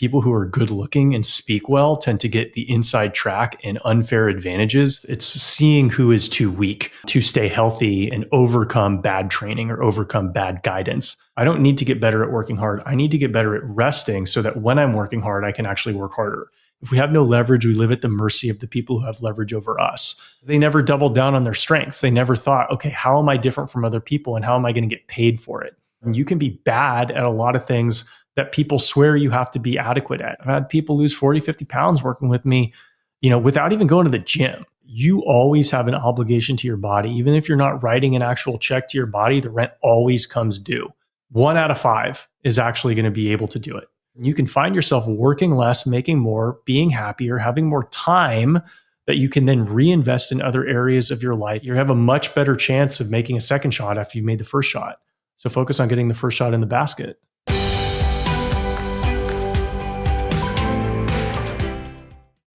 people who are good looking and speak well tend to get the inside track and unfair advantages. It's seeing who is too weak to stay healthy and overcome bad training or overcome bad guidance. I don't need to get better at working hard. I need to get better at resting so that when I'm working hard, I can actually work harder. If we have no leverage, we live at the mercy of the people who have leverage over us. They never doubled down on their strengths. They never thought, okay, how am I different from other people and how am I going to get paid for it? And you can be bad at a lot of things that people swear you have to be adequate at. I've had people lose 40, 50 pounds working with me, without even going to the gym. You always have an obligation to your body. Even if you're not writing an actual check to your body, the rent always comes due. 1 out of 5 is actually going to be able to do it. You can find yourself working less, making more, being happier, having more time that you can then reinvest in other areas of your life. You have a much better chance of making a second shot after you made the first shot. So focus on getting the first shot in the basket.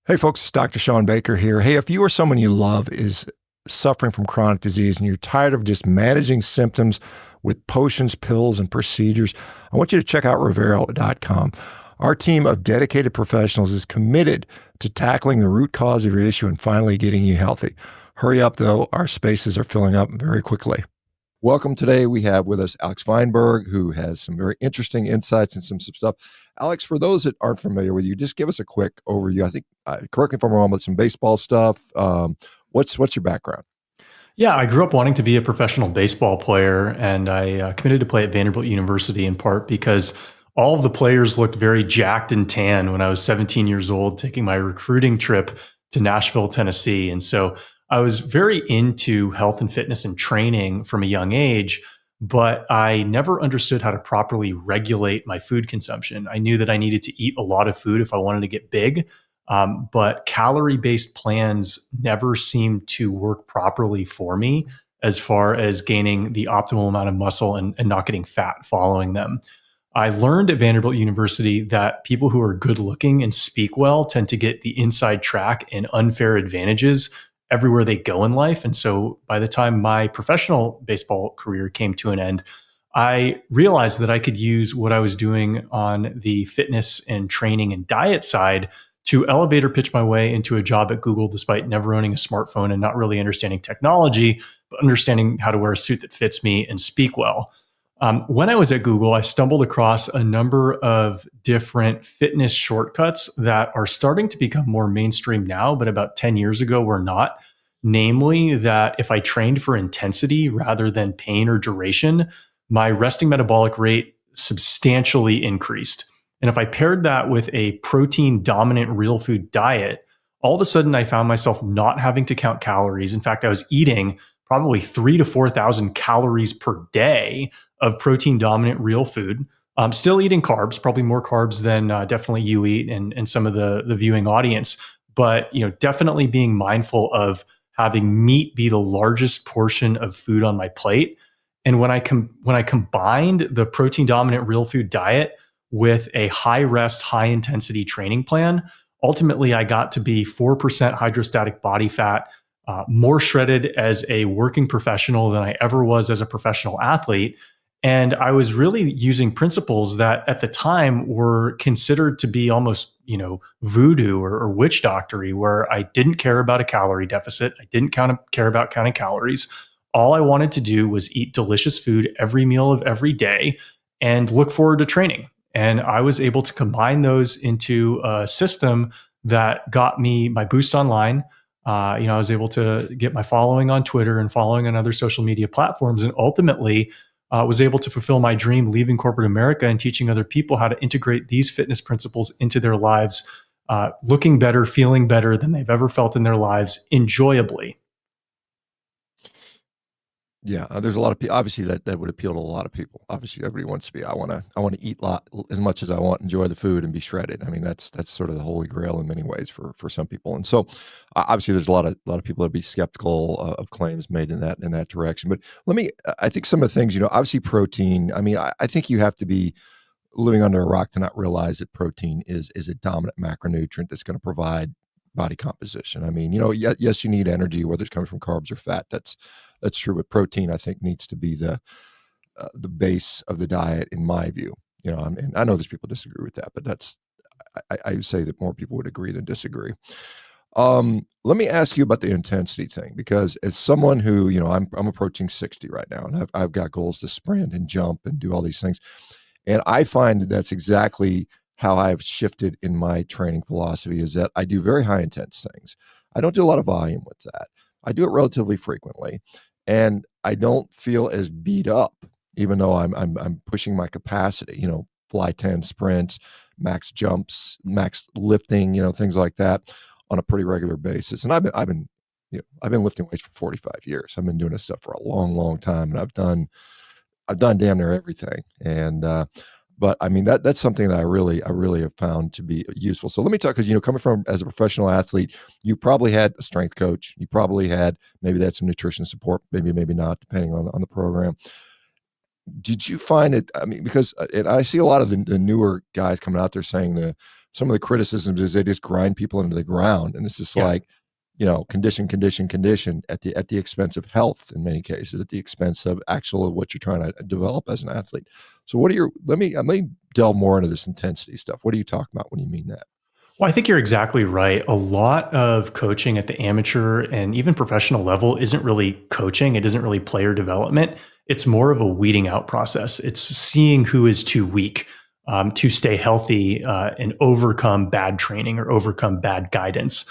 Hey folks, it's Dr. ShawnBaker here. Hey, if you or someone you love is suffering from chronic disease and you're tired of just managing symptoms with potions, pills, and procedures, I want you to check out Revero.com. Our team of dedicated professionals is committed to tackling the root cause of your issue and finally getting you healthy. Hurry up though, our spaces are filling up very quickly. Welcome. Today we have with us Alex Feinberg, who has some very interesting insights and some stuff. Alex, for those that aren't familiar with you, just give us a quick overview. I think, correct me if I'm wrong, but some baseball stuff. What's your background? Yeah, I grew up wanting to be a professional baseball player, and I committed to play at Vanderbilt University in part because all of the players looked very jacked and tan when I was 17 years old, taking my recruiting trip to Nashville, Tennessee. And so I was very into health and fitness and training from a young age, but I never understood how to properly regulate my food consumption. I knew that I needed to eat a lot of food if I wanted to get big, but calorie-based plans never seemed to work properly for me as far as gaining the optimal amount of muscle and not getting fat following them. I learned at Vanderbilt University that people who are good looking and speak well tend to get the inside track and unfair advantages everywhere they go in life. And so by the time my professional baseball career came to an end, I realized that I could use what I was doing on the fitness and training and diet side to elevator pitch my way into a job at Google, despite never owning a smartphone and not really understanding technology, but understanding how to wear a suit that fits me and speak well. When I was at Google, I stumbled across a number of different fitness shortcuts that are starting to become more mainstream now, but about 10 years ago were not. Namely, that if I trained for intensity rather than pain or duration, my resting metabolic rate substantially increased. And if I paired that with a protein dominant real food diet, all of a sudden I found myself not having to count calories. In fact, I was eating probably 3,000 to 4,000 calories per day of protein dominant real food. I'm still eating carbs, probably more carbs than definitely you eat and some of the viewing audience, but definitely being mindful of having meat be the largest portion of food on my plate. And when I combined the protein dominant real food diet with a high rest, high intensity training plan, ultimately I got to be 4% hydrostatic body fat, more shredded as a working professional than I ever was as a professional athlete. And I was really using principles that at the time were considered to be almost, voodoo or witch doctory, where I didn't care about a calorie deficit. I didn't care about counting calories. All I wanted to do was eat delicious food every meal of every day and look forward to training. And I was able to combine those into a system that got me my boost online. I was able to get my following on Twitter and following on other social media platforms, and ultimately was able to fulfill my dream leaving corporate America and teaching other people how to integrate these fitness principles into their lives, looking better, feeling better than they've ever felt in their lives, enjoyably. Yeah, there's a lot of people. Obviously, that would appeal to a lot of people. Obviously, everybody wants to be. I want to eat as much as I want, enjoy the food, and be shredded. I mean, that's sort of the holy grail in many ways for some people. And so, obviously, there's a lot of people that would be skeptical of claims made in that direction. But I think some of the things, obviously, protein. I mean, I think you have to be living under a rock to not realize that protein is a dominant macronutrient that's going to provide body composition. I mean, yes, you need energy, whether it's coming from carbs or fat. That's true, but protein, I think, needs to be the base of the diet, in my view. And I know there's people disagree with that, but I would say that more people would agree than disagree. Let me ask you about the intensity thing, because as someone who, I'm approaching 60 right now, and I've got goals to sprint and jump and do all these things. And I find that that's exactly how I've shifted in my training philosophy, is that I do very high intense things. I don't do a lot of volume with that. I do it relatively frequently, and I don't feel as beat up, even though I'm pushing my capacity, fly 10 sprints, max jumps, max lifting, things like that on a pretty regular basis. And I've been lifting weights for 45 years. I've been doing this stuff for a long, long time, and I've done damn near everything. And but I mean, that's something that I really have found to be useful. So let me talk, because coming from as a professional athlete, you probably had a strength coach, you probably had maybe some nutrition support, maybe not, depending on the program. Did you find it? I mean, because and I see a lot of the newer guys coming out there saying some of the criticisms is they just grind people into the ground, and it's just like, condition at the expense of health in many cases, at the expense of actual what you're trying to develop as an athlete. So let me delve more into this intensity stuff. What are you talking about when you mean that? Well, I think you're exactly right. A lot of coaching at the amateur and even professional level isn't really coaching. It isn't really player development. It's more of a weeding out process. It's seeing who is too weak to stay healthy and overcome bad training or overcome bad guidance.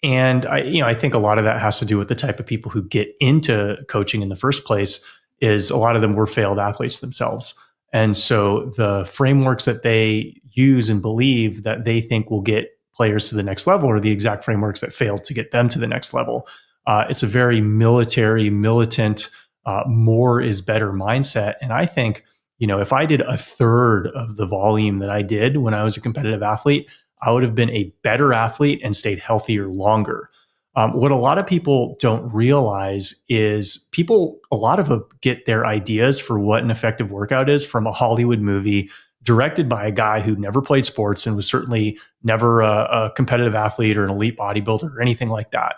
And I think a lot of that has to do with the type of people who get into coaching in the first place. Is a lot of them were failed athletes themselves. And so the frameworks that they use and believe that they think will get players to the next level are the exact frameworks that failed to get them to the next level. It's a very militant, more is better mindset. And I think, if I did a third of the volume that I did when I was a competitive athlete, I would have been a better athlete and stayed healthier longer. What a lot of people don't realize is a lot of them get their ideas for what an effective workout is from a Hollywood movie directed by a guy who never played sports and was certainly never a competitive athlete or an elite bodybuilder or anything like that.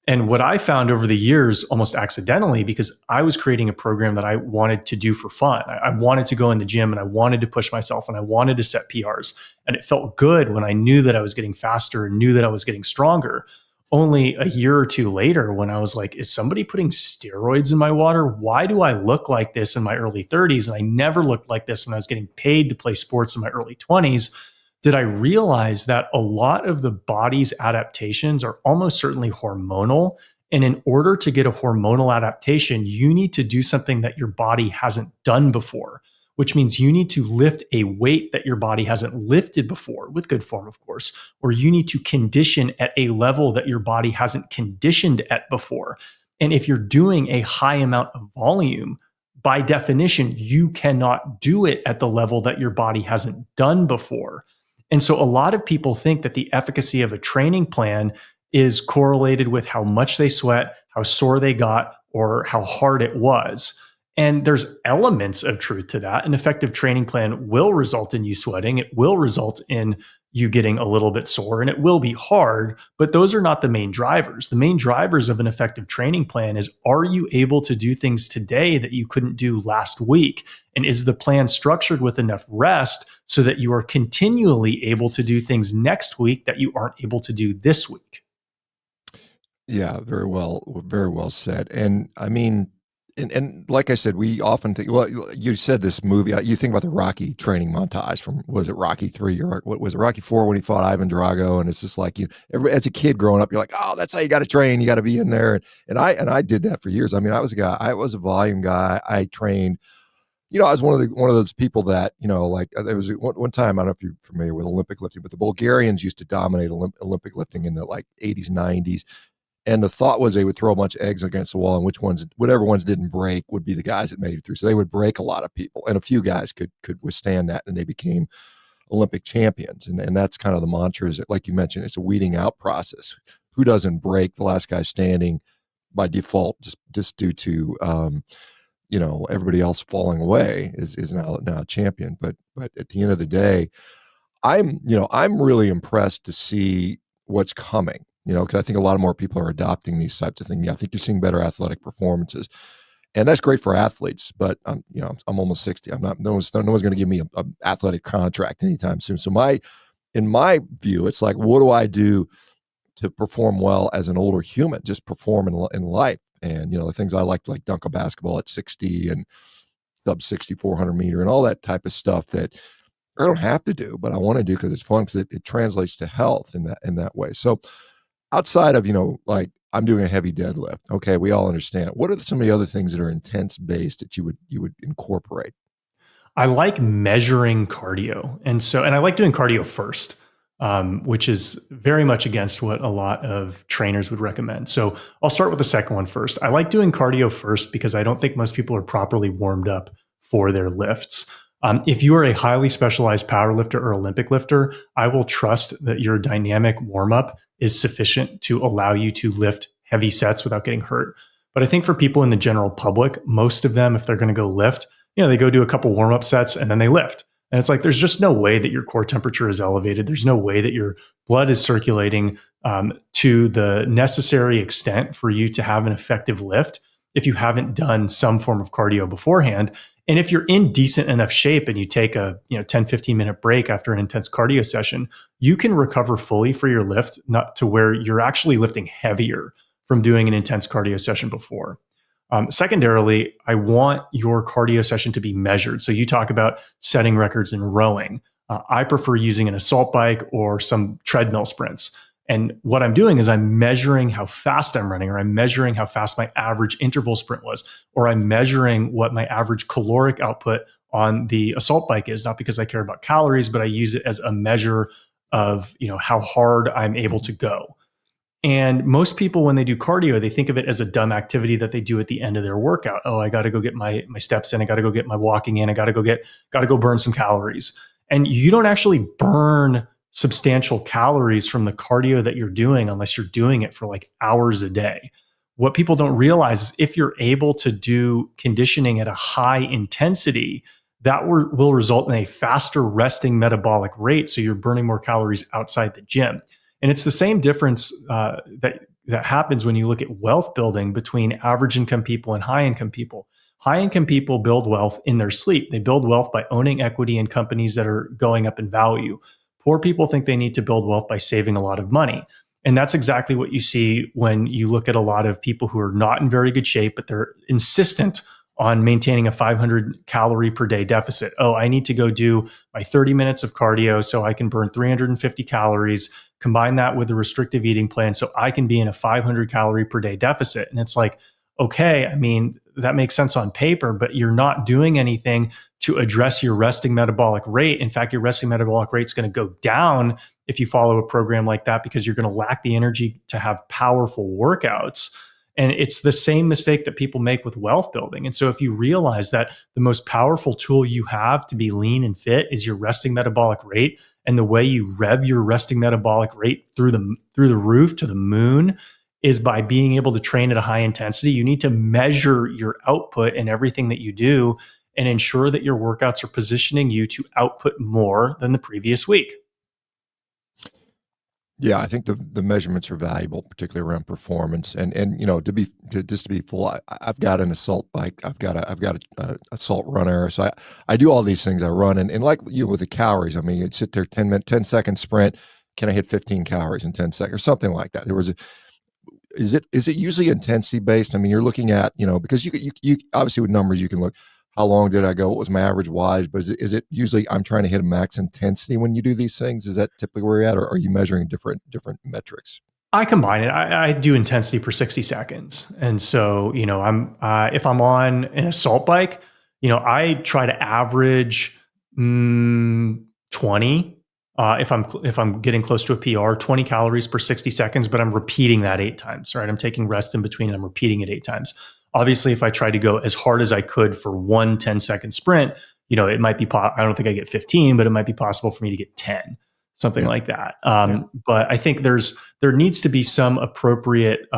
And what I found over the years, almost accidentally, because I was creating a program that I wanted to do for fun. I wanted to go in the gym and I wanted to push myself and I wanted to set PRs. And it felt good when I knew that I was getting faster and knew that I was getting stronger. Only a year or two later, when I was like, is somebody putting steroids in my water? Why do I look like this in my early 30s? And I never looked like this when I was getting paid to play sports in my early 20s. Did I realize that a lot of the body's adaptations are almost certainly hormonal? And in order to get a hormonal adaptation, you need to do something that your body hasn't done before, which means you need to lift a weight that your body hasn't lifted before, with good form, of course, or you need to condition at a level that your body hasn't conditioned at before. And if you're doing a high amount of volume, by definition, you cannot do it at the level that your body hasn't done before. And so a lot of people think that the efficacy of a training plan is correlated with how much they sweat, how sore they got, or how hard it was. And there's elements of truth to that. An effective training plan will result in you sweating. It will result in you getting a little bit sore, and it will be hard, but those are not the main drivers. The main drivers of an effective training plan is, are you able to do things today that you couldn't do last week? And is the plan structured with enough rest so that you are continually able to do things next week that you aren't able to do this week? Yeah, very well said. And I mean, and like I said, we often think, well, you said this movie, you think about the Rocky training montage from, was it Rocky 3 or what was it, Rocky 4, when he fought Ivan Drago? And it's just like, as a kid growing up, you're like, oh, that's how you got to train. You got to be in there. And I did that for years. I mean, I was a volume guy. I trained, I was one of those people that, like there was one time, I don't know if you're familiar with Olympic lifting, but the Bulgarians used to dominate Olympic lifting in the like 80s, 90s. And the thought was they would throw a bunch of eggs against the wall, and whatever ones didn't break would be the guys that made it through. So they would break a lot of people, and a few guys could withstand that, and they became Olympic champions. And that's kind of the mantra, is that, like you mentioned, it's a weeding out process. Who doesn't break? The last guy standing by default, just due to everybody else falling away, is now a champion. But at the end of the day, I'm really impressed to see what's coming. Because I think a lot of more people are adopting these types of things. I think you're seeing better athletic performances, and that's great for athletes. But I'm almost 60. I'm not. No one's going to give me a athletic contract anytime soon. So my in my view, it's like, what do I do to perform well as an older human, just perform in life? And, the things I like dunk a basketball at 60 and sub 60, 400 meter and all that type of stuff that I don't have to do, but I want to do because it's fun, because it translates to health in that way. So outside of, like I'm doing a heavy deadlift. Okay. We all understand. What are some of the other things that are intense based that you would incorporate? I like measuring cardio. And I like doing cardio first, which is very much against what a lot of trainers would recommend. So I'll start with the second one first. I like doing cardio first because I don't think most people are properly warmed up for their lifts. If you are a highly specialized power lifter or Olympic lifter, I will trust that your dynamic warm up is sufficient to allow you to lift heavy sets without getting hurt. But I think for people in the general public, most of them, if they're going to go lift, they go do a couple warm up sets and then they lift. And it's like, there's just no way that your core temperature is elevated. There's no way that your blood is circulating to the necessary extent for you to have an effective lift if you haven't done some form of cardio beforehand. And if you're in decent enough shape and you take a 10, 15 minute break after an intense cardio session, you can recover fully for your lift, not to where you're actually lifting heavier from doing an intense cardio session before. Secondarily, I want your cardio session to be measured. So you talk about setting records in rowing. I prefer using an assault bike or some treadmill sprints. And what I'm doing is I'm measuring how fast I'm running, or I'm measuring how fast my average interval sprint was, or I'm measuring what my average caloric output on the assault bike is, not because I care about calories, but I use it as a measure of, how hard I'm able to go. And most people, when they do cardio, they think of it as a dumb activity that they do at the end of their workout. Oh, I got to go get my steps in. I got to go get my walking in. I got to go burn some calories. And you don't actually burn substantial calories from the cardio that you're doing unless you're doing it for like hours a day. What people don't realize is if you're able to do conditioning at a high intensity, that will result in a faster resting metabolic rate. So you're burning more calories outside the gym. And it's the same difference that happens when you look at wealth building between average income people and high income people. High income people build wealth in their sleep. They build wealth by owning equity in companies that are going up in value. Poor people think they need to build wealth by saving a lot of money. And that's exactly what you see when you look at a lot of people who are not in very good shape, but they're insistent on maintaining a 500 calorie per day deficit. Oh, I need to go do my 30 minutes of cardio so I can burn 350 calories, combine that with a restrictive eating plan so I can be in a 500 calorie per day deficit. And it's like, okay, I mean, that makes sense on paper, but you're not doing anything to address your resting metabolic rate. In fact, your resting metabolic rate is going to go down if you follow a program like that, because you're going to lack the energy to have powerful workouts. And it's the same mistake that people make with wealth building. And so if you realize that the most powerful tool you have to be lean and fit is your resting metabolic rate, and the way you rev your resting metabolic rate through the roof to the moon is by being able to train at a high intensity, you need to measure your output in everything that you do and ensure that your workouts are positioning you to output more than the previous week. Yeah, I think the measurements are valuable, particularly around performance. And just to be full, I've got an assault bike. I've got a assault runner. So I do all these things. I run and like with the calories. I mean, you'd sit there 10-second sprint. Can I hit 15 calories in 10 seconds or something like that? Is it usually intensity based? I mean, you're looking at because you obviously with numbers you can look. How long did I go? What was my average wattage? But is it usually I'm trying to hit a max intensity when you do these things? Is that typically where you're at, or are you measuring different metrics? I combine it. I do intensity per 60 seconds. And so, I'm if I'm on an assault bike, I try to average 20. If I'm getting close to a PR, 20 calories per 60 seconds, but I'm repeating that 8 times, right? I'm taking rest in between and I'm repeating it 8 times. Obviously, if I try to go as hard as I could for one 10-second sprint, it might be, I don't think I get 15, but it might be possible for me to get 10, something like that. But I think there needs to be some appropriate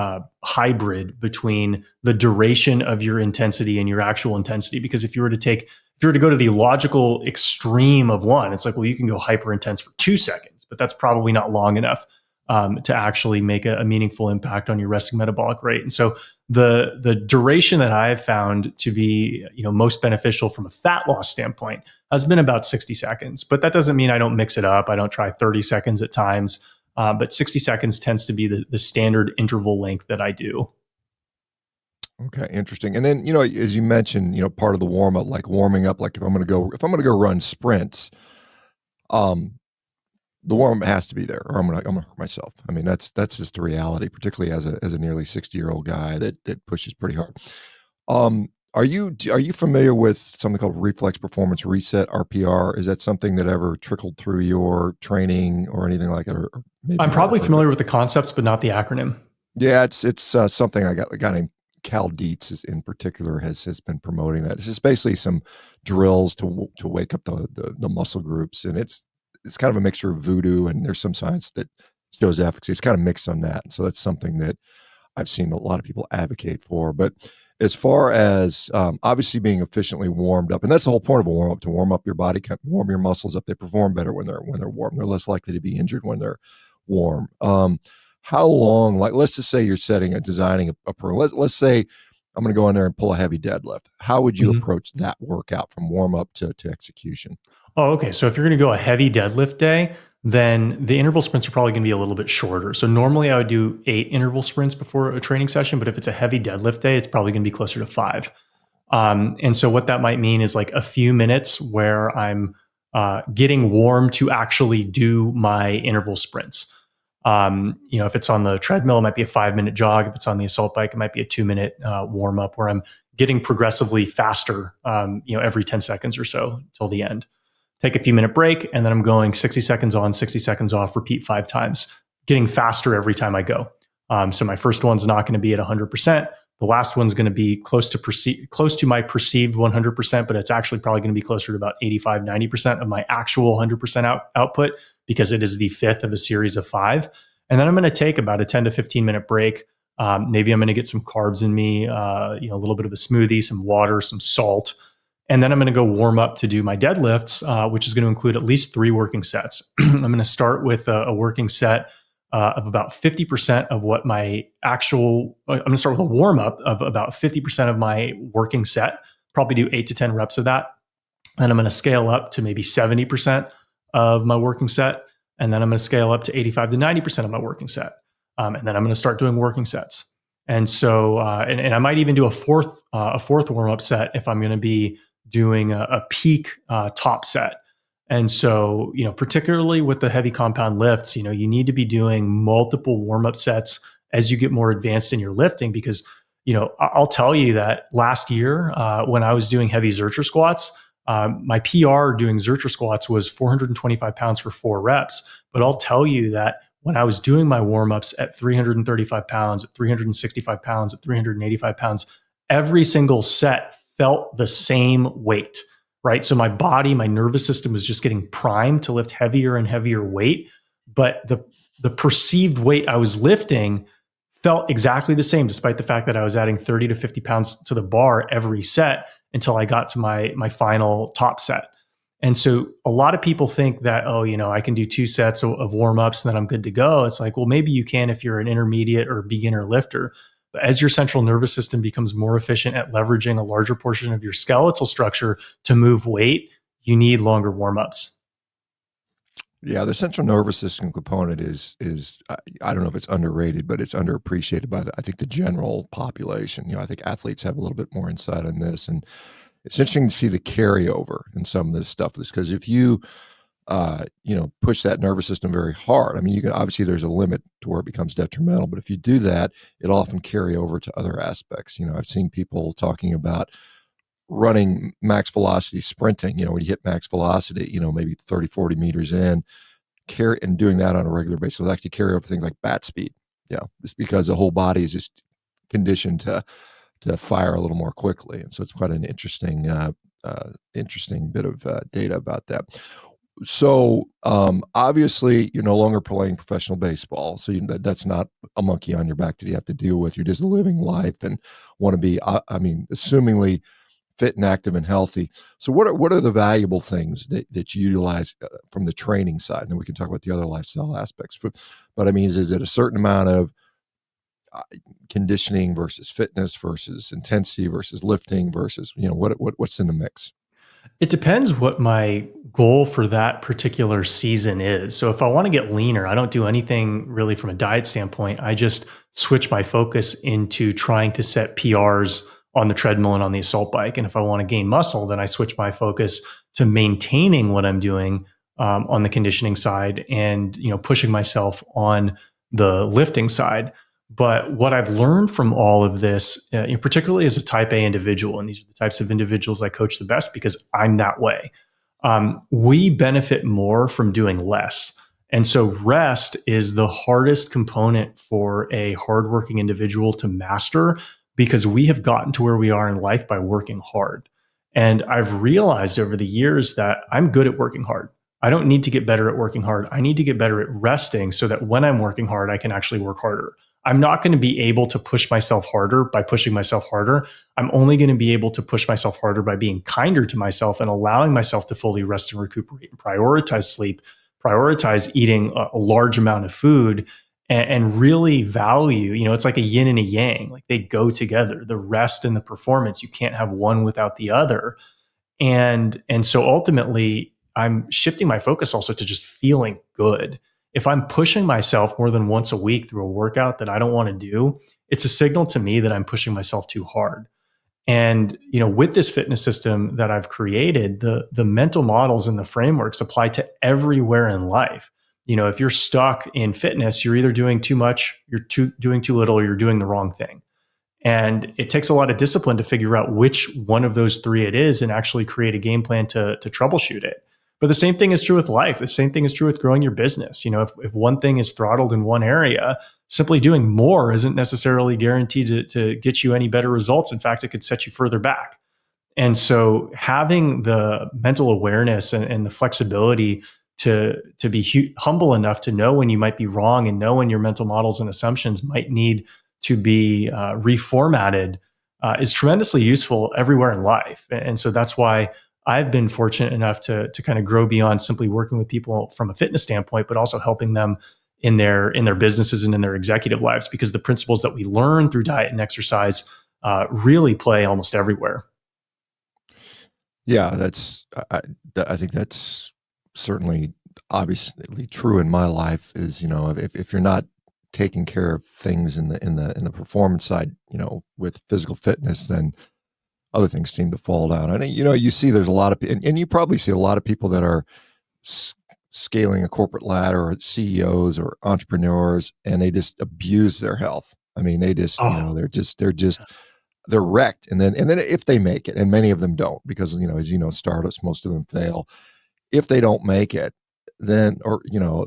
hybrid between the duration of your intensity and your actual intensity. Because if you were to go to the logical extreme of one, it's like, well, you can go hyper intense for 2 seconds, but that's probably not long enough to actually make a meaningful impact on your resting metabolic rate. And so The duration that I have found to be, most beneficial from a fat loss standpoint has been about 60 seconds. But that doesn't mean I don't mix it up. I don't try 30 seconds at times. But 60 seconds tends to be the standard interval length that I do. Okay, interesting. And then, as you mentioned, part of the warm up, like warming up, like if I'm going to go run sprints, um, the warm up has to be there, or I'm going to hurt myself. I mean, that's just the reality, particularly as a nearly 60-year-old guy that pushes pretty hard. Are you familiar with something called reflex performance reset, RPR? Is that something that ever trickled through your training or anything like that? Or maybe I'm probably familiar with the concepts, but not the acronym. Yeah, it's something a guy named Cal Dietz in particular has been promoting that. It's just basically some drills to wake up the muscle groups, and it's kind of a mixture of voodoo, and there's some science that shows efficacy. It's kind of mixed on that, and so that's something that I've seen a lot of people advocate for. But as far as obviously being efficiently warmed up, and that's the whole point of a warm up, to warm up your body, warm your muscles up. They perform better when they're warm. They're less likely to be injured when they're warm. How long, like, let's just say you're designing a program. Let's say I'm going to go in there and pull a heavy deadlift. How would you approach that workout from warm up to execution? Oh, okay. So if you're going to go a heavy deadlift day, then the interval sprints are probably going to be a little bit shorter. So normally I would do 8 interval sprints before a training session, but if it's a heavy deadlift day, it's probably going to be closer to 5. And so what that might mean is like a few minutes where I'm getting warm to actually do my interval sprints. If it's on the treadmill, it might be a 5-minute jog. If it's on the assault bike, it might be a 2-minute warm up where I'm getting progressively faster, every 10 seconds or so till the end. Take a few minute break, and then I'm going 60 seconds on, 60 seconds off, repeat 5 times, getting faster every time I go. So my first one's not going to be at 100%. The last one's going to be close to my perceived 100%, but it's actually probably going to be closer to about 85, 90% of my actual 100% output, because it is the 5th of a series of 5. And then I'm going to take about a 10 to 15 minute break. Maybe I'm going to get some carbs in me, a little bit of a smoothie, some water, some salt. And then I'm going to go warm up to do my deadlifts, which is going to include at least 3 working sets. I'm going to start with a working set of about 50% of what my actual, I'm going to start with a warm up of about 50% of my working set, probably do 8 to 10 reps of that. Then I'm going to scale up to maybe 70% of my working set. And then I'm going to scale up to 85 to 90% of my working set. And then I'm going to start doing working sets. And so, and I might even do a fourth warm up set if I'm going to be doing a peak top set. And so, particularly with the heavy compound lifts, you need to be doing multiple warm-up sets as you get more advanced in your lifting, because, I'll tell you that last year when I was doing heavy Zercher squats, my PR doing Zercher squats was 425 pounds for 4 reps. But I'll tell you that when I was doing my warm-ups at 335 pounds, at 365 pounds, at 385 pounds, every single set felt the same weight. Right. So my body, my nervous system was just getting primed to lift heavier and heavier weight. But the perceived weight I was lifting felt exactly the same, despite the fact that I was adding 30 to 50 pounds to the bar every set until I got to my final top set. And so a lot of people think that, I can do 2 sets of warm-ups and then I'm good to go. It's like, well, maybe you can if you're an intermediate or beginner lifter. But as your central nervous system becomes more efficient at leveraging a larger portion of your skeletal structure to move weight, you need longer warm-ups. Yeah, the central nervous system component is I don't know if it's underrated, but it's underappreciated by I think the general population. I think athletes have a little bit more insight on this, and it's interesting to see the carryover in some of this stuff. Because if you push that nervous system very hard, I mean, you can obviously there's a limit to where it becomes detrimental, but if you do that, it'll often carry over to other aspects. I've seen people talking about running max velocity sprinting, when you hit max velocity, maybe 30, 40 meters in, and doing that on a regular basis will actually carry over things like bat speed. It's because the whole body is just conditioned to fire a little more quickly. And so it's quite an interesting bit of data about that. So obviously you're no longer playing professional baseball. So that's not a monkey on your back that you have to deal with. You're just living life and want to be, assumingly fit and active and healthy. So what are the valuable things that you utilize from the training side? And then we can talk about the other lifestyle aspects. But is it a certain amount of conditioning versus fitness versus intensity versus lifting versus, what's in the mix? It depends what my goal for that particular season is. So if I want to get leaner, I don't do anything really from a diet standpoint. I just switch my focus into trying to set PRs on the treadmill and on the assault bike. And if I want to gain muscle, then I switch my focus to maintaining what I'm doing on the conditioning side and pushing myself on the lifting side. But what I've learned from all of this, particularly as a type A individual, and these are the types of individuals I coach the best because I'm that way, we benefit more from doing less. And so rest is the hardest component for a hardworking individual to master because we have gotten to where we are in life by working hard. And I've realized over the years that I'm good at working hard. I don't need to get better at working hard. I need to get better at resting so that when I'm working hard, I can actually work harder. I'm not going to be able to push myself harder by pushing myself harder. I'm only going to be able to push myself harder by being kinder to myself and allowing myself to fully rest and recuperate and prioritize sleep, prioritize eating a large amount of food, and really value, it's like a yin and a yang, like they go together, the rest and the performance. You can't have one without the other. And so ultimately, I'm shifting my focus also to just feeling good. If I'm pushing myself more than once a week through a workout that I don't want to do, it's a signal to me that I'm pushing myself too hard. And with this fitness system that I've created, the mental models and the frameworks apply to everywhere in life. If you're stuck in fitness, you're either doing too much, doing too little, or you're doing the wrong thing. And it takes a lot of discipline to figure out which one of those three it is and actually create a game plan to troubleshoot it. But the same thing is true with life. The same thing is true with growing your business. If one thing is throttled in one area, simply doing more isn't necessarily guaranteed to get you any better results. In fact, it could set you further back. And so having the mental awareness and the flexibility to be humble enough to know when you might be wrong and know when your mental models and assumptions might need to be reformatted is tremendously useful everywhere in life. And so that's why I've been fortunate enough to kind of grow beyond simply working with people from a fitness standpoint, but also helping them in their businesses and in their executive lives, because the principles that we learn through diet and exercise really play almost everywhere. Yeah, I think that's certainly obviously true in my life. Is if you're not taking care of things in the performance side, with physical fitness, then other things seem to fall down. And you see there's a lot of, and you probably see a lot of people that are scaling a corporate ladder, or CEOs or entrepreneurs, and they just abuse their health. I mean, they just, they're wrecked. And then if they make it, and many of them don't, because, as startups, most of them fail. If they don't make it, then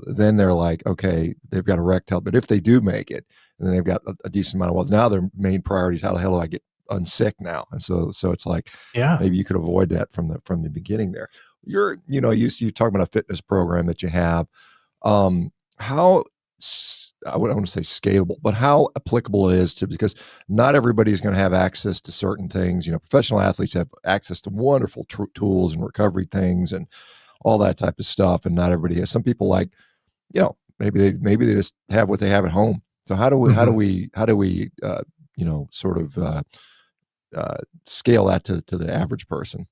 they're like, okay, they've got a wrecked health. But if they do make it, and then they've got a decent amount of wealth, now their main priority is how the hell do I get unsick now? And so it's like, maybe you could avoid that from the beginning there. You talk about a fitness program that you have. How, I want to say scalable, but how applicable it is to, because not everybody is going to have access to certain things. Professional athletes have access to wonderful tools and recovery things and all that type of stuff. And not everybody has. Some people, like, maybe they just have what they have at home. So how do we sort of scale that to the average person?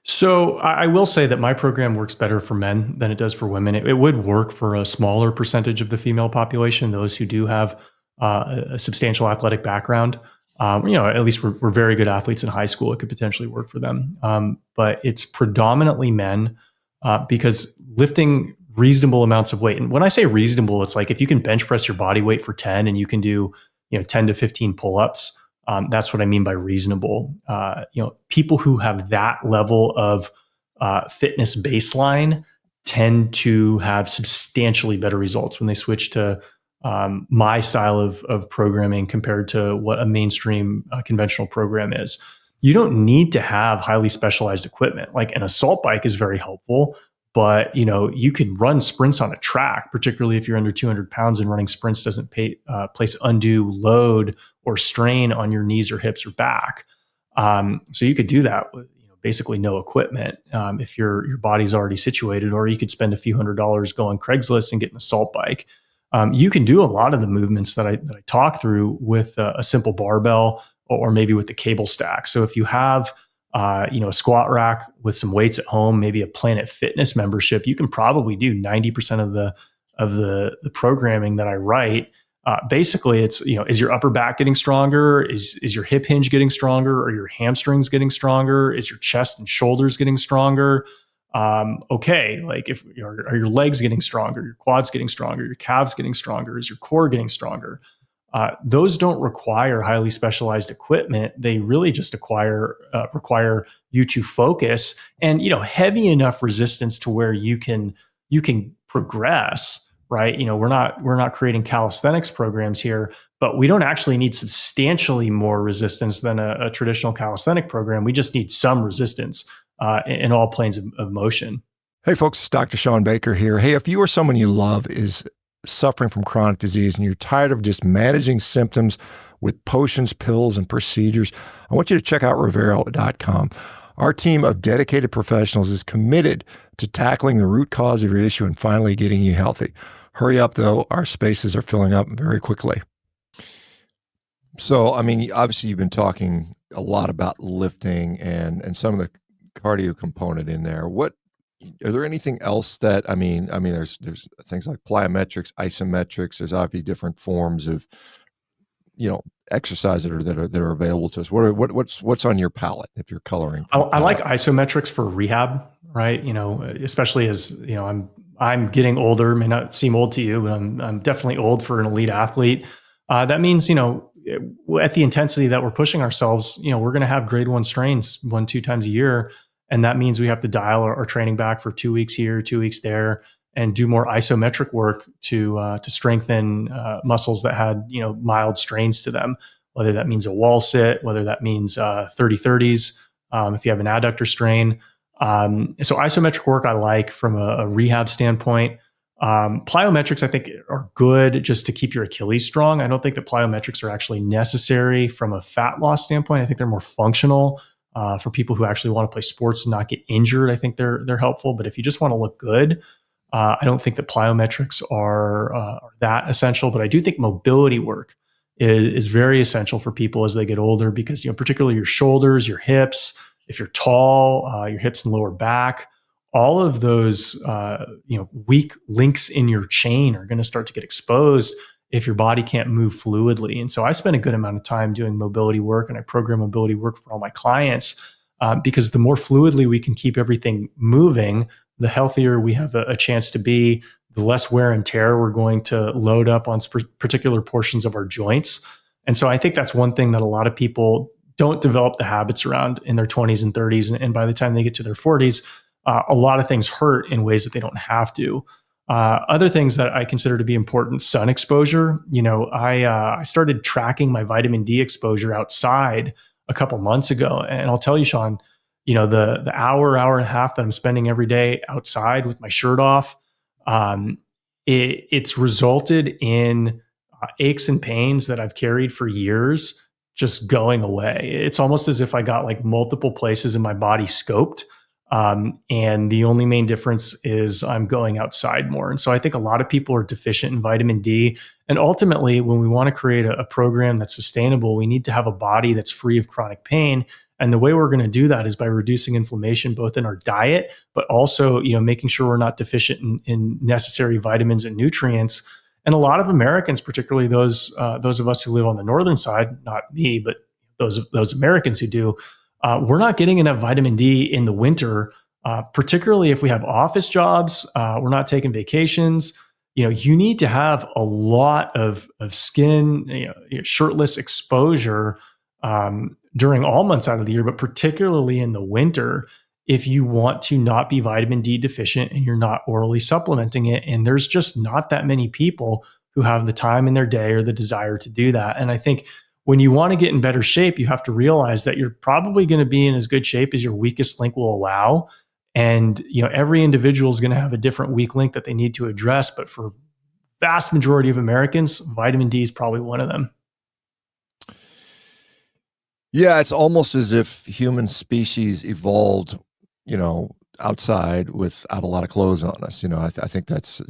So I will say that my program works better for men than it does for women. It would work for a smaller percentage of the female population, those who do have a substantial athletic background. At least we're very good athletes in high school. It could potentially work for them. But it's predominantly men because lifting reasonable amounts of weight. And when I say reasonable, it's like if you can bench press your body weight for 10 and you can do 10 to 15 pull-ups, that's what I mean by reasonable. People who have that level of fitness baseline tend to have substantially better results when they switch to my style of programming compared to what a mainstream conventional program is. You don't need to have highly specialized equipment. Like an assault bike is very helpful, but you can run sprints on a track, particularly if you're under 200 pounds, and running sprints doesn't place undue load or strain on your knees or hips or back. So you could do that with basically no equipment if your body's already situated, or you could spend a few $100s, go on Craigslist and get an assault bike. You can do a lot of the movements that I talk through with a simple barbell or maybe with the cable stack. So if you have a squat rack with some weights at home, maybe a Planet Fitness membership, you can probably do 90% of the programming that I write. Basically, it's, is your upper back getting stronger? Is your hip hinge getting stronger? Are your hamstrings getting stronger? Is your chest and shoulders getting stronger? Okay, like are your legs getting stronger? Your quads getting stronger? Your calves getting stronger? Is your core getting stronger? Those don't require highly specialized equipment. They really just require you to focus and heavy enough resistance to where you can progress. Right? We're not creating calisthenics programs here, but we don't actually need substantially more resistance than a traditional calisthenic program. We just need some resistance in all planes of motion. Hey folks, it's Dr. ShawnBaker here. Hey, if you or someone you love is suffering from chronic disease and you're tired of just managing symptoms with potions, pills, and procedures, I want you to check out Revero.com. Our team of dedicated professionals is committed to tackling the root cause of your issue and finally getting you healthy. Hurry up, though. Our spaces are filling up very quickly. So, I mean, obviously you've been talking a lot about lifting and some of the cardio component in there. Are there anything else that, there's things like plyometrics, isometrics, there's obviously different forms of, exercise that are available to us. What's on your palate if you're coloring? I like isometrics for rehab, right? Especially as, I'm getting older, may not seem old to you, but I'm definitely old for an elite athlete. That means, at the intensity that we're pushing ourselves, we're going to have grade 1 strains 1-2 times a year. And that means we have to dial our training back for 2 weeks here, 2 weeks there, and do more isometric work to strengthen muscles that had mild strains to them. Whether that means a wall sit, whether that means 30-30s, if you have an adductor strain. So isometric work I like from a rehab standpoint. Plyometrics I think are good just to keep your Achilles strong. I don't think that plyometrics are actually necessary from a fat loss standpoint. I think they're more functional. For people who actually want to play sports and not get injured, I think they're helpful. But if you just want to look good, I don't think that plyometrics are that essential. But I do think mobility work is very essential for people as they get older because particularly your shoulders, your hips, if you're tall, your hips and lower back, all of those weak links in your chain are going to start to get exposed if your body can't move fluidly. And so I spend a good amount of time doing mobility work, and I program mobility work for all my clients because the more fluidly we can keep everything moving, the healthier we have a chance to be, the less wear and tear we're going to load up on particular portions of our joints. And so I think that's one thing that a lot of people don't develop the habits around in their 20s and 30s. And by the time they get to their 40s, a lot of things hurt in ways that they don't have to. Other things that I consider to be important, sun exposure. I started tracking my vitamin D exposure outside a couple months ago. And I'll tell you, Shawn, the hour and a half that I'm spending every day outside with my shirt off, it's resulted in aches and pains that I've carried for years just going away. It's almost as if I got like multiple places in my body scoped. And the only main difference is I'm going outside more. And so I think a lot of people are deficient in vitamin D. And ultimately, when we want to create a program that's sustainable, we need to have a body that's free of chronic pain. And the way we're going to do that is by reducing inflammation, both in our diet, but also, making sure we're not deficient in necessary vitamins and nutrients. And a lot of Americans, particularly those of us who live on the northern side, not me, but those Americans who do, we're not getting enough vitamin D in the winter, particularly if we have office jobs. We're not taking vacations. You need to have a lot of skin, shirtless exposure during all months out of the year, but particularly in the winter, if you want to not be vitamin D deficient and you're not orally supplementing it. And there's just not that many people who have the time in their day or the desire to do that. And I think when you want to get in better shape, you have to realize that you're probably going to be in as good shape as your weakest link will allow. And, every individual is going to have a different weak link that they need to address. But for vast majority of Americans, vitamin D is probably one of them. Yeah, it's almost as if human species evolved, outside without a lot of clothes on us. I think that's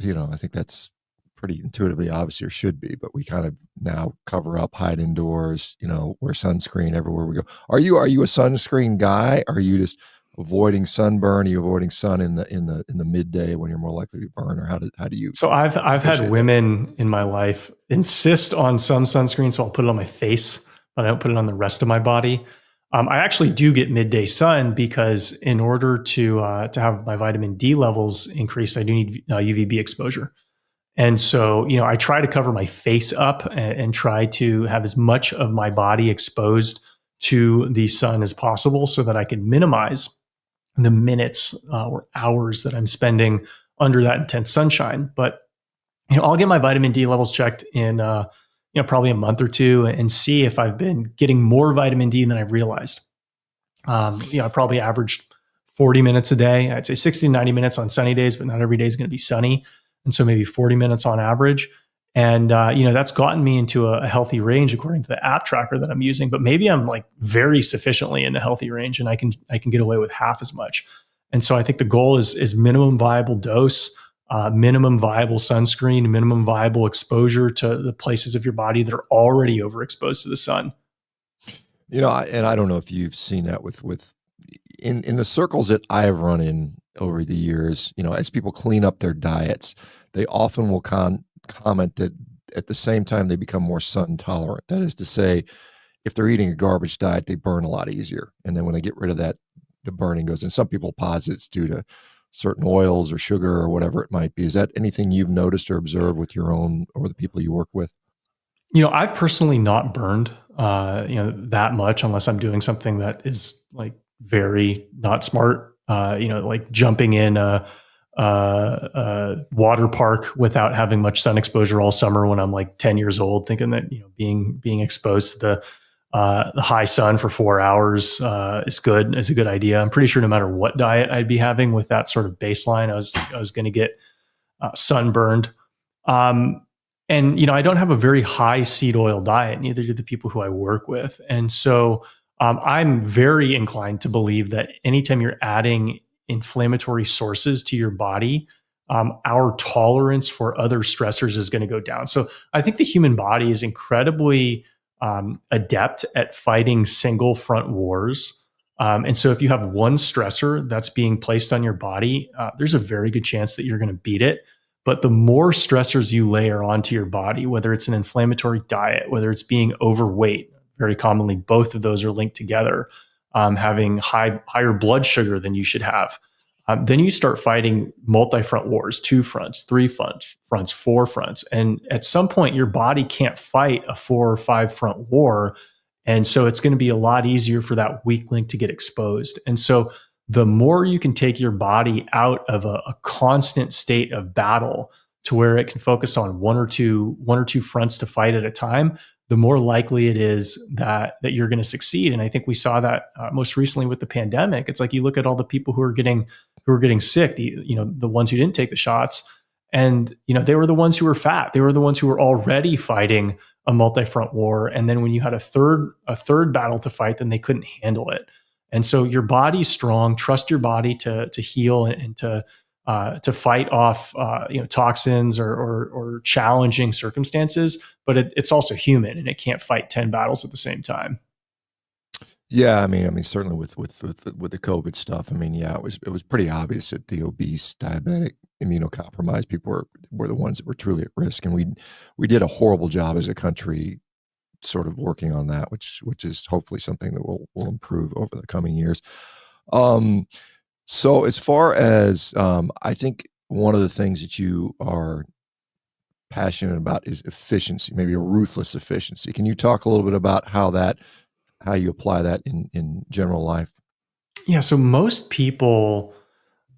pretty intuitively obvious or should be, but we kind of now cover up, hide indoors, wear sunscreen everywhere we go. Are you a sunscreen guy? Are you just avoiding sunburn? Are you avoiding sun in the midday when you're more likely to burn, or how do you So I've had women in my life insist on some sunscreen, so I'll put it on my face, but I don't put it on the rest of my body. I actually do get midday sun because in order to have my vitamin D levels increase, I do need UVB exposure. And so, I try to cover my face up and try to have as much of my body exposed to the sun as possible so that I can minimize the minutes or hours that I'm spending under that intense sunshine. But I'll get my vitamin D levels checked in probably a month or two and see if I've been getting more vitamin D than I've realized. I probably averaged 40 minutes a day. I'd say 60 to 90 minutes on sunny days, but not every day is going to be sunny. And so maybe 40 minutes on average. And, that's gotten me into a healthy range according to the app tracker that I'm using. But maybe I'm like very sufficiently in the healthy range and I can get away with half as much. And so I think the goal is minimum viable dose, minimum viable sunscreen, minimum viable exposure to the places of your body that are already overexposed to the sun. And I don't know if you've seen that with in the circles that I have run in over the years, as people clean up their diets, they often will comment that at the same time they become more sun tolerant. That is to say, if they're eating a garbage diet, they burn a lot easier. And then when they get rid of that, the burning goes. And some people posit it's due to certain oils or sugar or whatever it might be. Is that anything you've noticed or observed with your own or the people you work with? I've personally not burned, that much unless I'm doing something that is like very not smart. Like jumping in a water park without having much sun exposure all summer when I'm like 10 years old, thinking that being exposed to the high sun for 4 hours is a good idea. I'm pretty sure no matter what diet I'd be having with that sort of baseline, I was going to get sunburned. And I don't have a very high seed oil diet, neither do the people who I work with. And so I'm very inclined to believe that anytime you're adding inflammatory sources to your body, our tolerance for other stressors is going to go down. So I think the human body is incredibly adept at fighting single front wars. And so if you have one stressor that's being placed on your body, there's a very good chance that you're going to beat it. But the more stressors you layer onto your body, whether it's an inflammatory diet, whether it's being overweight, very commonly both of those are linked together, having higher blood sugar than you should have, then you start fighting multi-front wars, 2 fronts, 3 fronts, 4 fronts. And at some point, your body can't fight a 4 or 5 front war. And so it's going to be a lot easier for that weak link to get exposed. And so the more you can take your body out of a constant state of battle to where it can focus on one or two fronts to fight at a time, the more likely it is that you're going to succeed. And I think we saw that most recently with the pandemic. It's like you look at all the people who are getting sick, the ones who didn't take the shots, and they were the ones who were fat. They were the ones who were already fighting a multi-front war. And then when you had a third battle to fight, then they couldn't handle it. And so your body's strong. Trust your body to heal and to fight off toxins or challenging circumstances. But it's also human, and it can't fight 10 battles at the same time. Yeah, I mean, certainly with the COVID stuff. I mean, yeah, it was pretty obvious that the obese, diabetic, immunocompromised people were the ones that were truly at risk, and we did a horrible job as a country sort of working on that, which is hopefully something that will improve over the coming years. So as far as I think one of the things that you are passionate about is efficiency, maybe a ruthless efficiency. Can you talk a little bit about how you apply that in general life? Yeah. So most people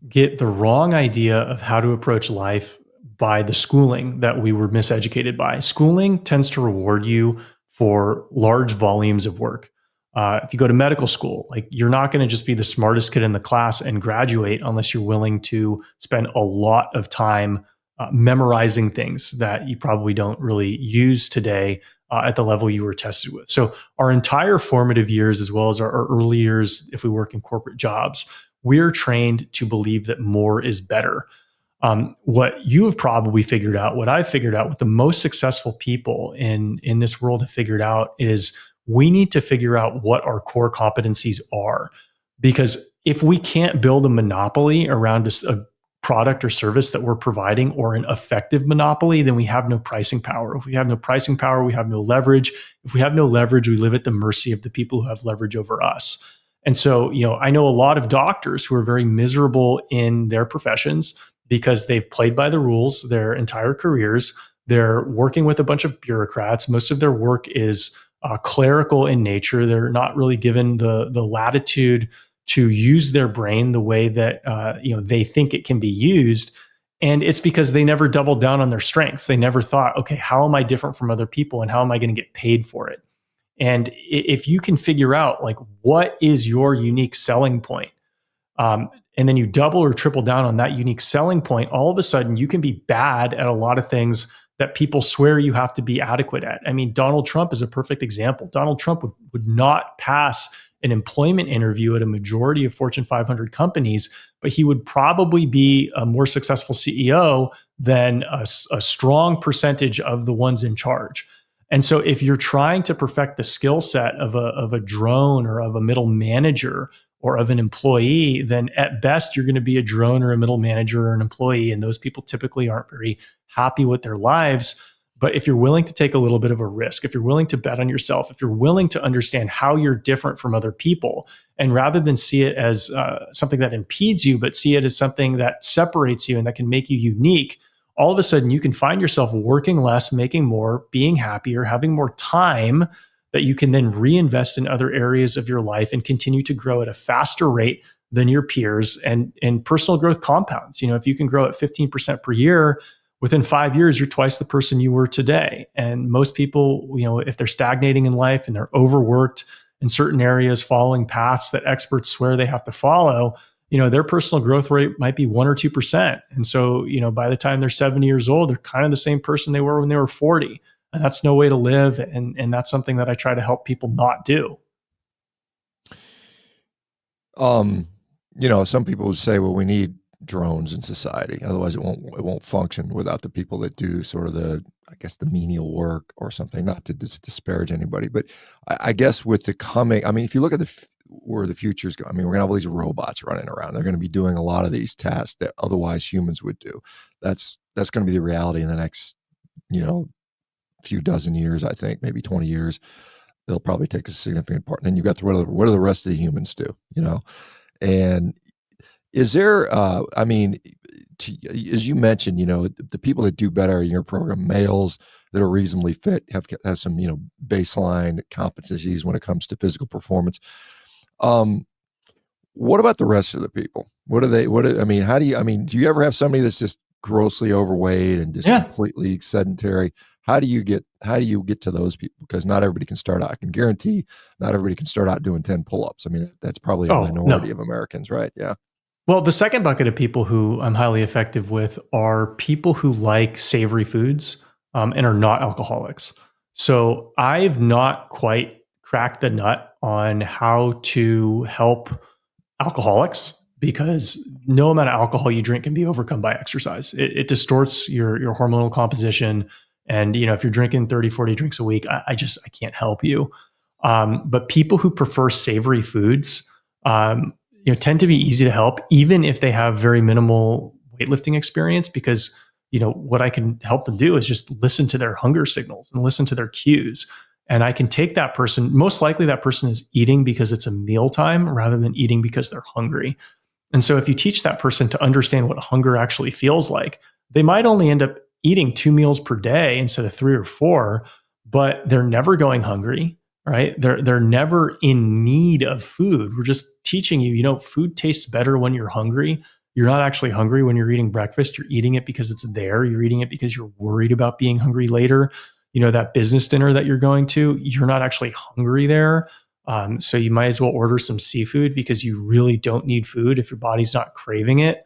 get the wrong idea of how to approach life by the schooling that we were miseducated by. Schooling tends to reward you for large volumes of work. If you go to medical school, like you're not going to just be the smartest kid in the class and graduate unless you're willing to spend a lot of time memorizing things that you probably don't really use today at the level you were tested with. So our entire formative years, as well as our early years, if we work in corporate jobs, we're trained to believe that more is better. What you have probably figured out, what I've figured out, what the most successful people in this world have figured out is we need to figure out what our core competencies are. Because if we can't build a monopoly around a product or service that we're providing, or an effective monopoly, then we have no pricing power. If we have no pricing power, we have no leverage. If we have no leverage, we live at the mercy of the people who have leverage over us. And so, I know a lot of doctors who are very miserable in their professions because they've played by the rules their entire careers. They're working with a bunch of bureaucrats. Most of their work is clerical in nature. They're not really given the latitude to use their brain the way that they think it can be used. And it's because they never doubled down on their strengths. They never thought, okay, how am I different from other people, and how am I going to get paid for it? And if you can figure out like what is your unique selling point, and then you double or triple down on that unique selling point, all of a sudden you can be bad at a lot of things that people swear you have to be adequate at. I mean, Donald Trump is a perfect example. Donald Trump would not pass an employment interview at a majority of Fortune 500 companies, but he would probably be a more successful CEO than a strong percentage of the ones in charge. And so if you're trying to perfect the skill set of a drone or of a middle manager or of an employee, then at best you're going to be a drone or a middle manager or an employee. And those people typically aren't very happy with their lives. But if you're willing to take a little bit of a risk, if you're willing to bet on yourself, if you're willing to understand how you're different from other people, and rather than see it as something that impedes you, but see it as something that separates you and that can make you unique, all of a sudden you can find yourself working less, making more, being happier, having more time that you can then reinvest in other areas of your life and continue to grow at a faster rate than your peers. And personal growth compounds. If you can grow at 15% per year, within 5 years, you're twice the person you were today. And most people, if they're stagnating in life and they're overworked in certain areas, following paths that experts swear they have to follow, their personal growth rate might be 1 or 2%. And so, by the time they're 70 years old, they're kind of the same person they were when they were 40. And that's no way to live. And that's something that I try to help people not do. Some people would say, well, we need drones in society. Otherwise it won't function without the people that do sort of the menial work or something, not to disparage anybody. But I guess with the coming, if you look at where the future's going, we're gonna have all these robots running around. They're gonna be doing a lot of these tasks that otherwise humans would do. That's gonna be the reality in the next, few dozen years, I think, maybe 20 years. They'll probably take a significant part. And then you've got what do the rest of the humans do, And is there, as you mentioned, the people that do better in your program, males that are reasonably fit, have some, baseline competencies when it comes to physical performance. What about the rest of the people? How do you ever have somebody that's just grossly overweight and just completely sedentary? How do you get to those people? Because not everybody can start out. I can guarantee not everybody can start out doing 10 pull-ups. That's probably a minority of Americans, right? Yeah. Well, the second bucket of people who I'm highly effective with are people who like savory foods and are not alcoholics. So I've not quite cracked the nut on how to help alcoholics, because no amount of alcohol you drink can be overcome by exercise. It distorts your hormonal composition. And, if you're drinking 30, 40 drinks a week, I can't help you. But people who prefer savory foods, tend to be easy to help, even if they have very minimal weightlifting experience, because, what I can help them do is just listen to their hunger signals and listen to their cues. And I can take that person, most likely that person is eating because it's a mealtime rather than eating because they're hungry. And so if you teach that person to understand what hunger actually feels like, they might only end up eating 2 meals per day instead of 3 or 4, but they're never going hungry, right? They're never in need of food. We're just teaching you, food tastes better when you're hungry. You're not actually hungry when you're eating breakfast. You're eating it because it's there. You're eating it because you're worried about being hungry later. That business dinner that you're going to, you're not actually hungry there. So you might as well order some seafood because you really don't need food if your body's not craving it.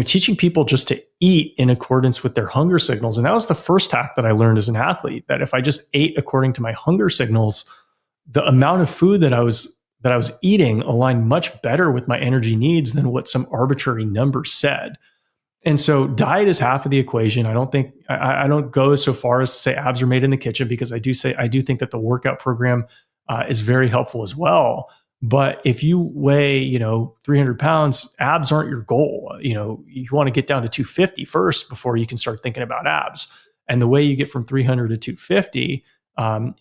Teaching people just to eat in accordance with their hunger signals. And that was the first hack that I learned as an athlete, that if I just ate according to my hunger signals, the amount of food that I was eating aligned much better with my energy needs than what some arbitrary number said. And so diet is half of the equation. I don't go so far as to say abs are made in the kitchen, because I do think that the workout program is very helpful as well. But if you weigh, 300 pounds, abs aren't your goal. You want to get down to 250 first before you can start thinking about abs. And the way you get from 300 to 250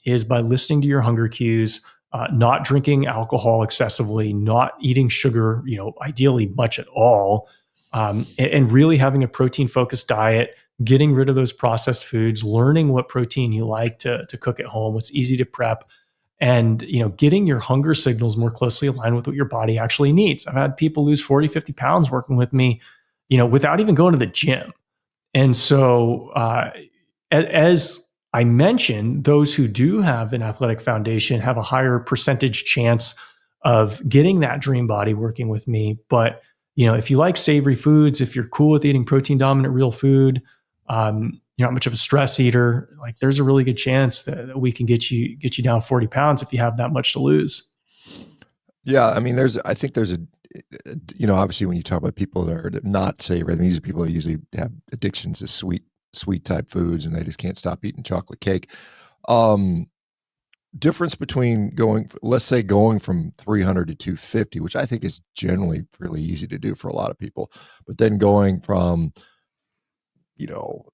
is by listening to your hunger cues, not drinking alcohol excessively, not eating sugar, ideally much at all, and really having a protein focused diet, getting rid of those processed foods, learning what protein you like to cook at home, what's easy to prep, and getting your hunger signals more closely aligned with what your body actually needs. I've had people lose 40, 50 pounds working with me, without even going to the gym. And so, as I mentioned, those who do have an athletic foundation have a higher percentage chance of getting that dream body working with me. But if you like savory foods, if you're cool with eating protein dominant real food, you're not much of a stress eater, like there's a really good chance that we can get you down 40 pounds if you have that much to lose. Yeah, I mean, I think there's obviously when you talk about people that are not savory, these are people who usually have addictions to sweet type foods and they just can't stop eating chocolate cake. Difference between going from 300 to 250, which I think is generally really easy to do for a lot of people, but then going from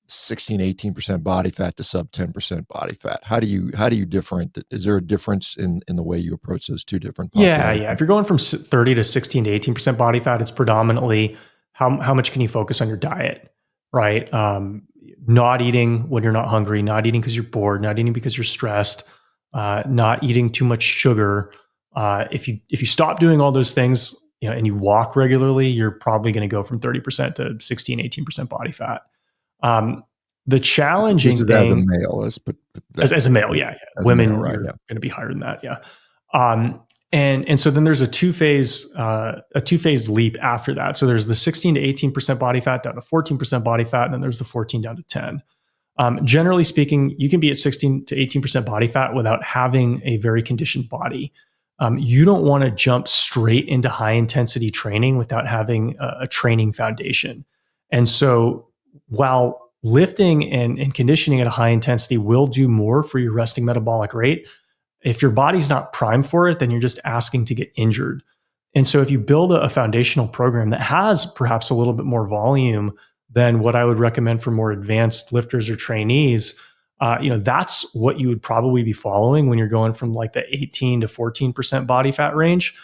16, 18% body fat to sub 10% body fat. How do you different? Is there a difference in the way you approach those two different populations? Yeah. If you're going from 30 to 16 to 18% body fat, it's predominantly how much can you focus on your diet, right? Not eating when you're not hungry, not eating because you're bored, not eating because you're stressed, not eating too much sugar. If you stop doing all those things, and you walk regularly, you're probably going to go from 30% to 16, 18% body fat. The challenging this is thing as a male, as a male, yeah. Women male, right, are going to be higher than that, yeah. And so then there's a two-phase leap after that. So there's the 16 to 18% body fat down to 14% body fat, and then there's the 14 down to 10. Generally speaking, you can be at 16 to 18% body fat without having a very conditioned body. You don't want to jump straight into high intensity training without having a training foundation. And so while lifting and conditioning at a high intensity will do more for your resting metabolic rate, if your body's not primed for it, then you're just asking to get injured. And so if you build a foundational program that has perhaps a little bit more volume than what I would recommend for more advanced lifters or trainees, that's what you would probably be following when you're going from like the 18 to 14% body fat range.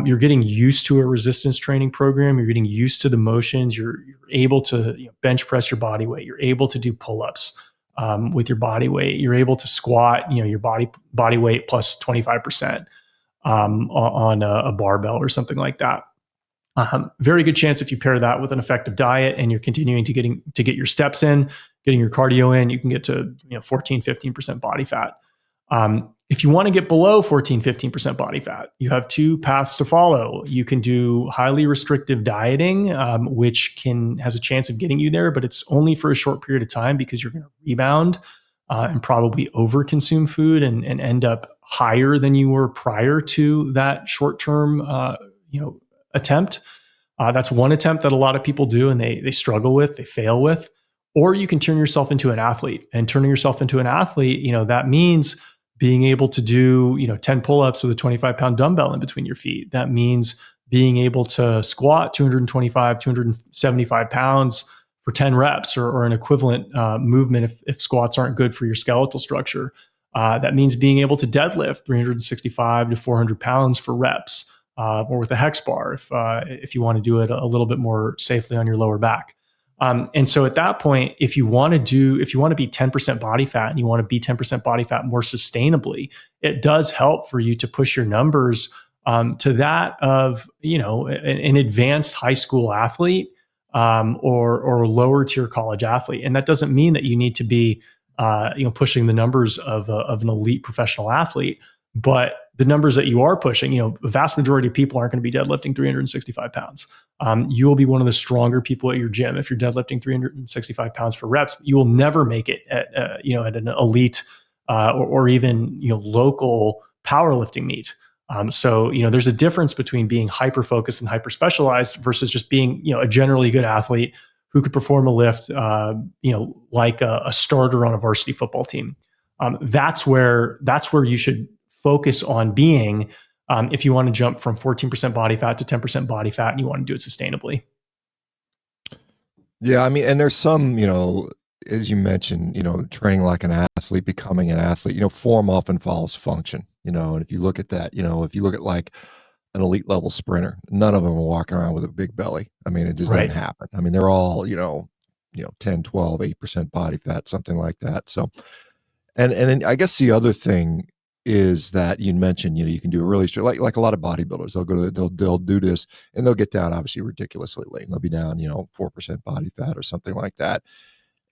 You're getting used to a resistance training program. You're getting used to the motions. You're able to bench press your body weight. You're able to do pull-ups with your body weight. You're able to squat, your body weight plus 25% on a barbell or something like that. Very good chance if you pair that with an effective diet and you're continuing to get your steps in, getting your cardio in, you can get to 14, 15% body fat. If you want to get below 14, 15% body fat, you have two paths to follow. You can do highly restrictive dieting, which has a chance of getting you there, but it's only for a short period of time because you're going to rebound and probably overconsume food and end up higher than you were prior to that short-term attempt. That's one attempt that a lot of people do and they struggle with, they fail with. Or you can turn yourself into an athlete, and turning yourself into an athlete, that means being able to do, 10 pull-ups with a 25-pound dumbbell in between your feet. That means being able to squat 225, 275 pounds for 10 reps or an equivalent movement if squats aren't good for your skeletal structure. That means being able to deadlift 365 to 400 pounds for reps, or with a hex bar if you want to do it a little bit more safely on your lower back. And so at that point, if you want to be 10% body fat and you want to be 10% body fat more sustainably, it does help for you to push your numbers to that of, an advanced high school athlete or lower tier college athlete. And that doesn't mean that you need to be, pushing the numbers of an elite professional athlete, but the numbers that you are pushing, the vast majority of people aren't going to be deadlifting 365 pounds. You will be one of the stronger people at your gym if you're deadlifting 365 pounds for reps. You will never make it at an elite or even local powerlifting meet. So there's a difference between being hyper focused and hyper specialized versus just being a generally good athlete who could perform a lift, like a starter on a varsity football team. That's where you should focus on being if you want to jump from 14% body fat to 10% body fat and you want to do it sustainably. Yeah, I mean, and there's some, as you mentioned, training like an athlete, becoming an athlete, form often follows function, and if you look at that, if you look at like an elite level sprinter, none of them are walking around with a big belly. I mean, it just doesn't happen. I mean, they're all, 10, 12, 8% body fat, something like that. So, and I guess the other thing is that you mentioned, you can do a really like a lot of bodybuilders, they'll do this and they'll get down obviously ridiculously lean. They'll be down, 4% body fat or something like that.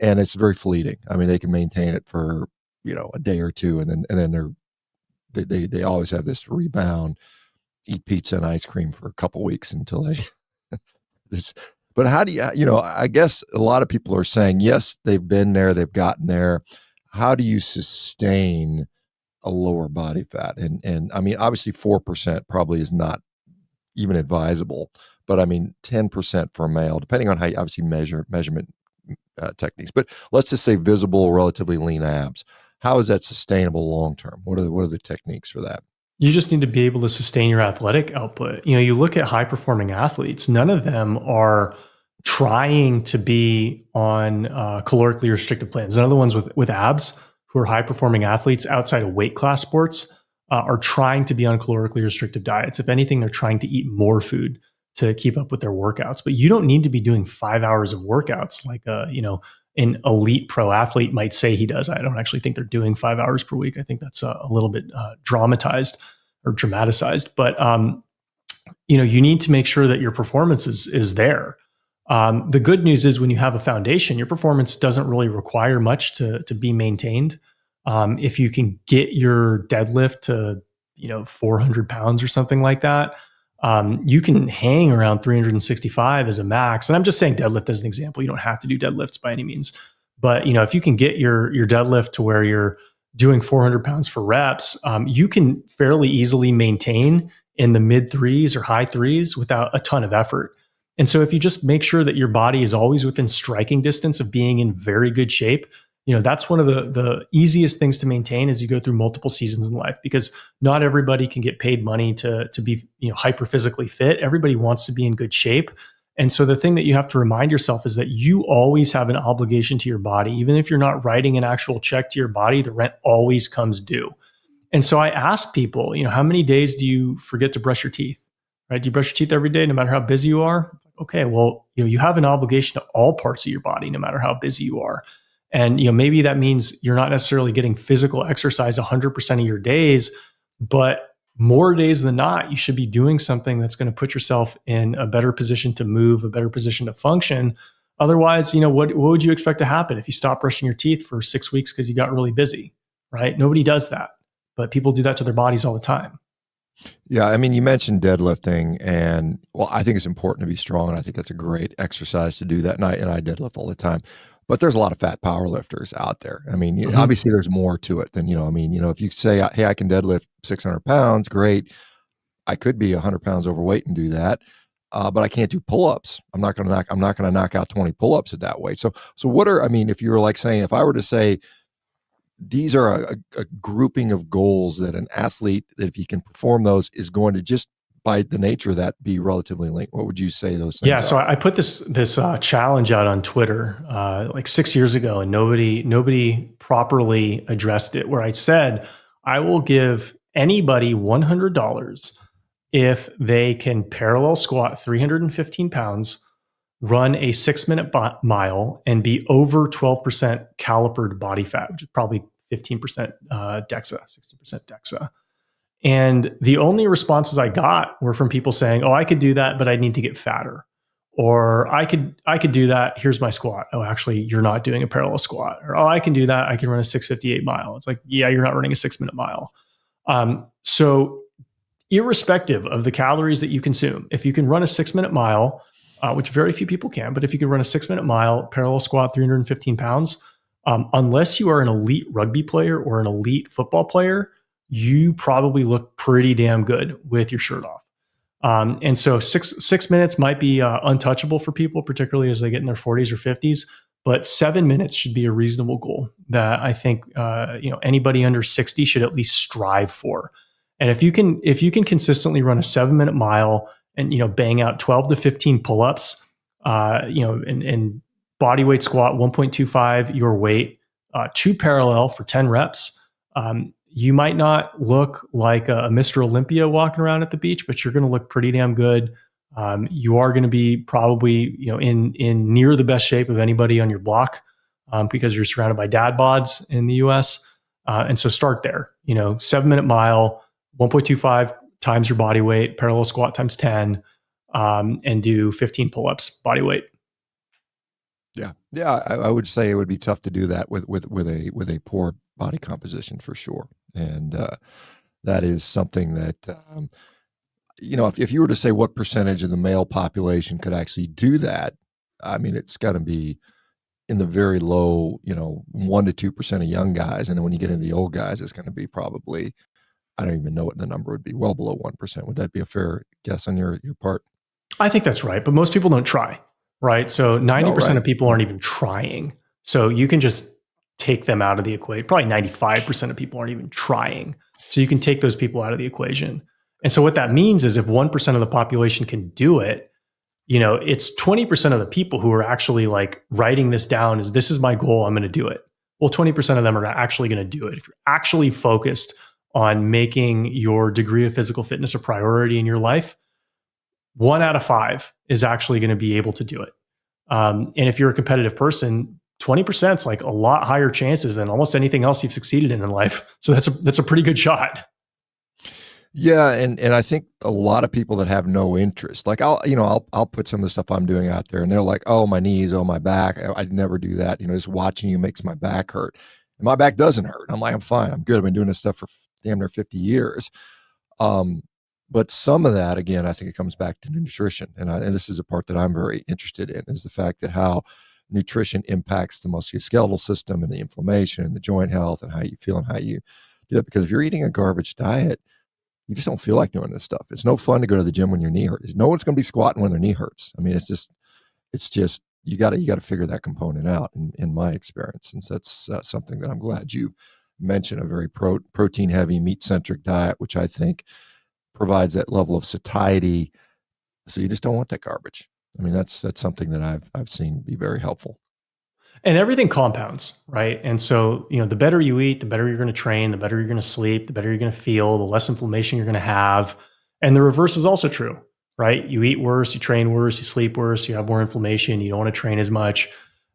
And it's very fleeting. I mean, they can maintain it for, a day or two. And then they always have this rebound, eat pizza and ice cream for a couple weeks until they this, but how do you, I guess a lot of people are saying, yes, they've been there, they've gotten there. How do you sustain a lower body fat? And I mean, obviously 4% probably is not even advisable, but I mean, 10% for a male, depending on how you obviously measurement techniques, but let's just say visible, relatively lean abs. How is that sustainable long-term? What are the techniques for that? You just need to be able to sustain your athletic output. You look at high performing athletes, none of them are trying to be on calorically restricted plans. None of the ones with abs who are high performing athletes outside of weight class sports are trying to be on calorically restricted diets. If anything, they're trying to eat more food to keep up with their workouts. But you don't need to be doing 5 hours of workouts like an elite pro athlete might say he does. I don't actually think they're doing 5 hours per week. I think that's a little bit dramatized or dramatized. But you need to make sure that your performance is there. The good news is when you have a foundation, your performance doesn't really require much to be maintained. If you can get your deadlift to 400 pounds or something like that, you can hang around 365 as a max. And I'm just saying deadlift as an example. You don't have to do deadlifts by any means. But if you can get your deadlift to where you're doing 400 pounds for reps, you can fairly easily maintain in the mid threes or high threes without a ton of effort. And so if you just make sure that your body is always within striking distance of being in very good shape, that's one of the easiest things to maintain as you go through multiple seasons in life, because not everybody can get paid money to be hyper physically fit. Everybody wants to be in good shape. And so the thing that you have to remind yourself is that you always have an obligation to your body. Even if you're not writing an actual check to your body, the rent always comes due. And so I ask people, how many days do you forget to brush your teeth? Right? Do you brush your teeth every day, no matter how busy you are? Okay, well, you have an obligation to all parts of your body, no matter how busy you are. And maybe that means you're not necessarily getting physical exercise 100% of your days, but more days than not, you should be doing something that's going to put yourself in a better position to move, a better position to function. Otherwise, what would you expect to happen if you stop brushing your teeth for 6 weeks because you got really busy, right? Nobody does that, but people do that to their bodies all the time. Yeah, I mean, you mentioned deadlifting, and well, I think it's important to be strong, and I think that's a great exercise to do that. And I deadlift all the time, but there's a lot of fat power lifters out there. I mean, obviously, there's more to it than if you say, "Hey, I can deadlift 600 pounds," great. I could be 100 pounds overweight and do that, but I can't do pull-ups. I'm not going to knock out 20 pull-ups at that weight. So if you were like saying, if I were to say, these are a grouping of goals that an athlete, that if he can perform those, is going to just by the nature of that be relatively lean. What would you say those things Yeah, so are? I put this challenge out on Twitter like 6 years ago, and nobody properly addressed it. Where I said I will give anybody $100 if they can parallel squat 315 pounds, run a 6-minute mile, and be over 12% calipered body fat, which is probably 15% DEXA, 60% DEXA. And the only responses I got were from people saying, "Oh, I could do that, but I need to get fatter." Or I could do that. Here's my squat. Oh, actually, you're not doing a parallel squat. Or, oh, I can do that. I can run a 6:58 mile. It's like, yeah, you're not running a 6-minute mile. So irrespective of the calories that you consume, if you can run a 6-minute mile, which very few people can, but if you can run a 6-minute mile, parallel squat, 315 pounds, unless you are an elite rugby player or an elite football player, you probably look pretty damn good with your shirt off. And so six minutes might be untouchable for people, particularly as they get in their 40s or 50s. But 7 minutes should be a reasonable goal that I think anybody under 60 should at least strive for. And if you can consistently run a 7-minute mile and bang out 12 to 15 pull-ups, and body weight squat 1.25 your weight, 2 parallel for 10 reps. You might not look like a Mr. Olympia walking around at the beach, but you're going to look pretty damn good. You are going to be probably in near the best shape of anybody on your block because you're surrounded by dad bods in the U.S. And so start there. 7-minute mile, 1.25 times your body weight, parallel squat times 10, and do 15 pull-ups body weight. Yeah. I would say it would be tough to do that with a poor body composition for sure. And that is something that, if you were to say what percentage of the male population could actually do that, I mean, it's got to be in the very low, 1% to 2% of young guys. And then when you get into the old guys, it's going to be probably, I don't even know what the number would be, well below 1%. Would that be a fair guess on your part? I think that's right. But most people don't try, right? So 90% of people aren't even trying. So you can just take them out of the equation. Probably 95% of people aren't even trying. So you can take those people out of the equation. And so what that means is if 1% of the population can do it, it's 20% of the people who are actually like writing this down as this is my goal, I'm going to do it. Well, 20% of them are actually going to do it. If you're actually focused on making your degree of physical fitness a priority in your life, 1 out of 5 is actually going to be able to do it. And if you're a competitive person, 20% is like a lot higher chances than almost anything else you've succeeded in life. So that's a pretty good shot. Yeah, and I think a lot of people that have no interest, like I'll put some of the stuff I'm doing out there, and they're like, "Oh, my knees, oh, my back, I'd never do that." Just watching you makes my back hurt, and my back doesn't hurt. I'm like, I'm fine, I'm good. I've been doing this stuff for damn near 50 years. But some of that, again, I think it comes back to nutrition, and this is a part that I'm very interested in, is the fact that how nutrition impacts the musculoskeletal system and the inflammation and the joint health and how you feel and how you do that. Because if you're eating a garbage diet, you just don't feel like doing this stuff. It's no fun to go to the gym when your knee hurts. No one's going to be squatting when their knee hurts. I mean, it's just you got to figure that component out. In my experience, and so that's something that I'm glad you mentioned. A very protein heavy, meat centric diet, which I think provides that level of satiety. So you just don't want that garbage. I mean, that's something that I've seen be very helpful. And everything compounds, right? And so, the better you eat, the better you're going to train, the better you're going to sleep, the better you're going to feel, the less inflammation you're going to have. And the reverse is also true, right? You eat worse, you train worse, you sleep worse, you have more inflammation, you don't want to train as much.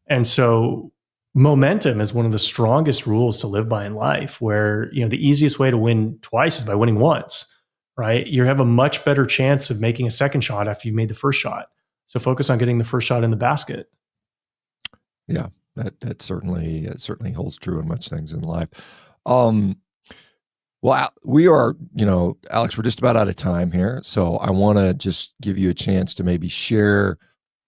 And so momentum is one of the strongest rules to live by in life, where, the easiest way to win twice is by winning once, right? You have a much better chance of making a second shot after you made the first shot. So focus on getting the first shot in the basket. Yeah, that certainly holds true in much things in life. Well, we are, Alex, we're just about out of time here. So I want to just give you a chance to maybe share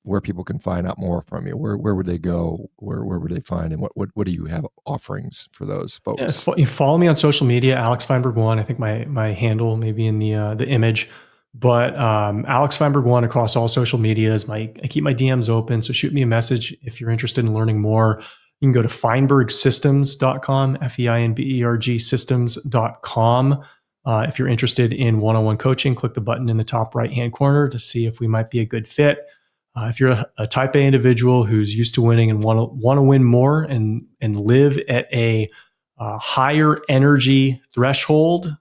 where people can find out more from you. Where would they go? Where would they find, and what do you have offerings for those folks? You follow me on social media, Alex Feinberg 1. I think my handle may be in the image. But Alex Feinberg 1 across all social medias. I keep my DMs open, so shoot me a message if you're interested in learning more. You can go to feinbergsystems.com, Feinberg systems.com. If you're interested in one-on-one coaching, click the button in the top right-hand corner to see if we might be a good fit. If you're a type A individual who's used to winning and want to win more and live at a higher energy threshold,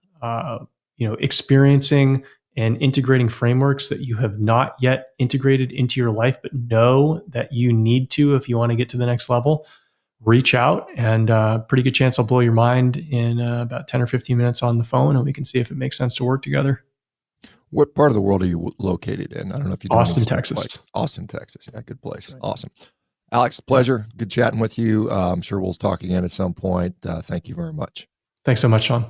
experiencing and integrating frameworks that you have not yet integrated into your life, but know that you need to if you want to get to the next level, reach out, and pretty good chance I'll blow your mind in about 10 or 15 minutes on the phone, and we can see if it makes sense to work together. What part of the world are you located in? I don't know if you know. Austin, Texas. Like Austin, Texas. Yeah, good place. Right. Awesome. Alex, pleasure. Good chatting with you. I'm sure we'll talk again at some point. Thank you very much. Thanks so much, Shawn.